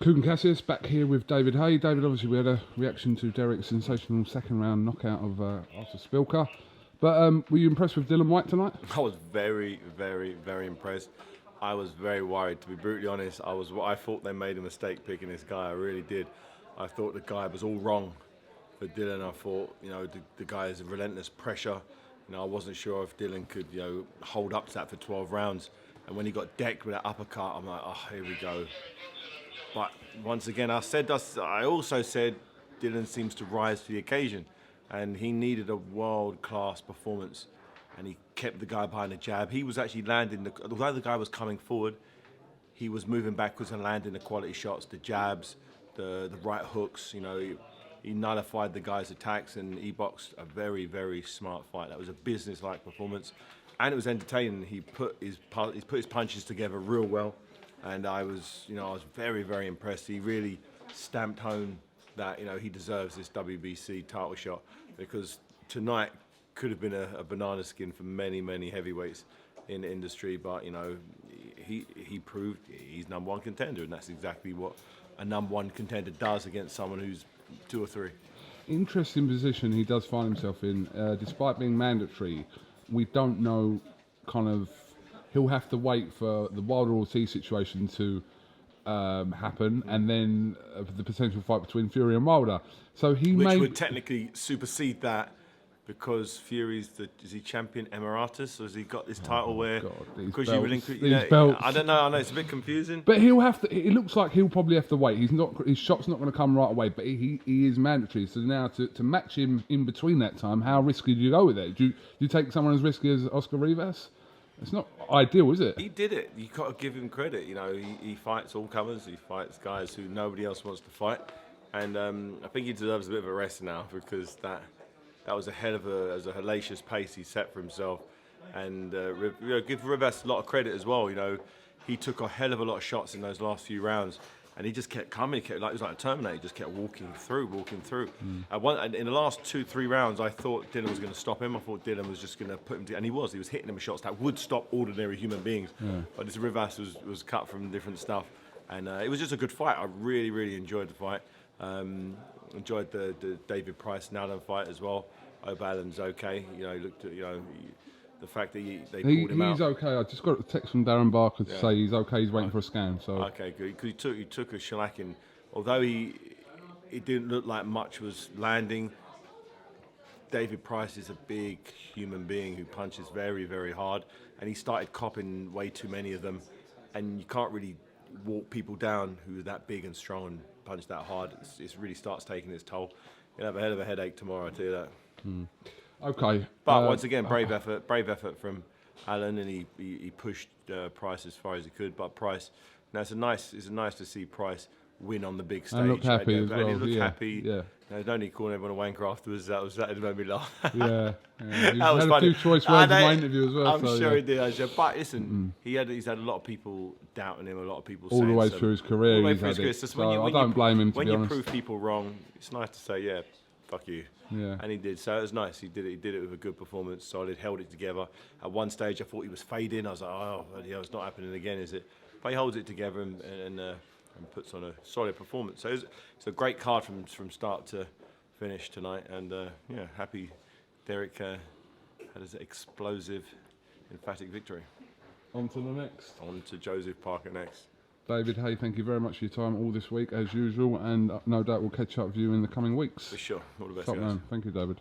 KUGAN CASSIUS back here with David Haye. David, obviously we had a reaction to Derek's sensational second round knockout of Arthur Spilka. But were you impressed with Dylan Whyte tonight? I was very, very, very impressed. I was very worried, to be brutally honest. I thought they made a mistake picking this guy. I really did. I thought the guy was all wrong for Dylan. I thought, the guy is a relentless pressure. I wasn't sure if Dylan could, hold up to that for 12 rounds. And when he got decked with that uppercut, I'm like, oh, here we go. But once again, I also said Dylan seems to rise to the occasion, and he needed a world-class performance, and he kept the guy behind the jab. He was actually landing, although the guy was coming forward, he was moving backwards and landing the quality shots, the jabs, the right hooks. He nullified the guy's attacks, and he boxed a very, very smart fight. That was a business-like performance, and it was entertaining. He put his punches together real well. And I was very, very impressed. He really stamped home that, he deserves this WBC title shot, because tonight could have been a banana skin for many, many heavyweights in the industry. But, he proved he's #1 contender, and that's exactly what a #1 contender does against someone who's 2 or 3. Interesting position he does find himself in. Despite being mandatory, we don't know he'll have to wait for the Wilder Ortiz situation to happen, and then the potential fight between Fury and Wilder. So which would technically supersede that, because Fury's is he champion emeritus, or has he got this title because you relinquish belts? I don't know. I know it's a bit confusing. But he'll have to. It looks like he'll probably have to wait. His shot's not going to come right away. But he is mandatory. So now to match him in between that time, how risky do you go with it? Do you take someone as risky as Oscar Rivas? It's not ideal, is it? He did it. You got to give him credit. He fights all comers. He fights guys who nobody else wants to fight, and I think he deserves a bit of a rest now, because that was a hellacious pace he set for himself. And give Rivas a lot of credit as well. He took a hell of a lot of shots in those last few rounds, and he just kept coming. It was like a Terminator. He just kept walking through. And in the last 2-3 rounds, I thought Dylan was going to stop him. I thought Dylan was just going to put him and he was hitting him with shots that would stop ordinary human beings. Yeah. But this Rivas was cut from different stuff, and it was just a good fight. I really, really enjoyed the fight. Enjoyed the David Price and Allen fight as well. I hope Allen's okay. He looked at the fact that they pulled him out. He's okay. I just got a text from Darren Barker to say he's okay. He's waiting for a scan. So okay, good. Because he took a shellacking. Although it didn't look like much was landing. David Price is a big human being who punches very, very hard, and he started copping way too many of them. And you can't really walk people down who are that big and strong and punch that hard. It really starts taking its toll. You'll have a hell of a headache tomorrow, I tell you that. Okay. But once again, brave effort from Allen, and he pushed Price as far as he could. But Price, it's nice to see Price win on the big stage. And look happy as well. He looked happy. Yeah. Don't need calling everyone a wanker afterwards. That made me laugh. Yeah. He had a few choice words in my interview as well. I'm sure he did. But listen, he's had a lot of people doubting him. A lot of people all saying the way through his career. I don't blame him. To when be you honest, prove people wrong, it's nice to say, yeah, fuck you. Yeah. And he did. So it was nice. He did it with a good performance. Solid. Held it together. At one stage, I thought he was fading. I was like, oh, it's not happening again, is it? But he holds it together and puts on a solid performance. So it's a great card from start to finish tonight. And happy Derek had his explosive, emphatic victory. On to the next. On to Joseph Parker next. David Haye, thank you very much for your time all this week, as usual, and no doubt we'll catch up with you in the coming weeks. For sure. All the best, Top guys. man. Thank you, David.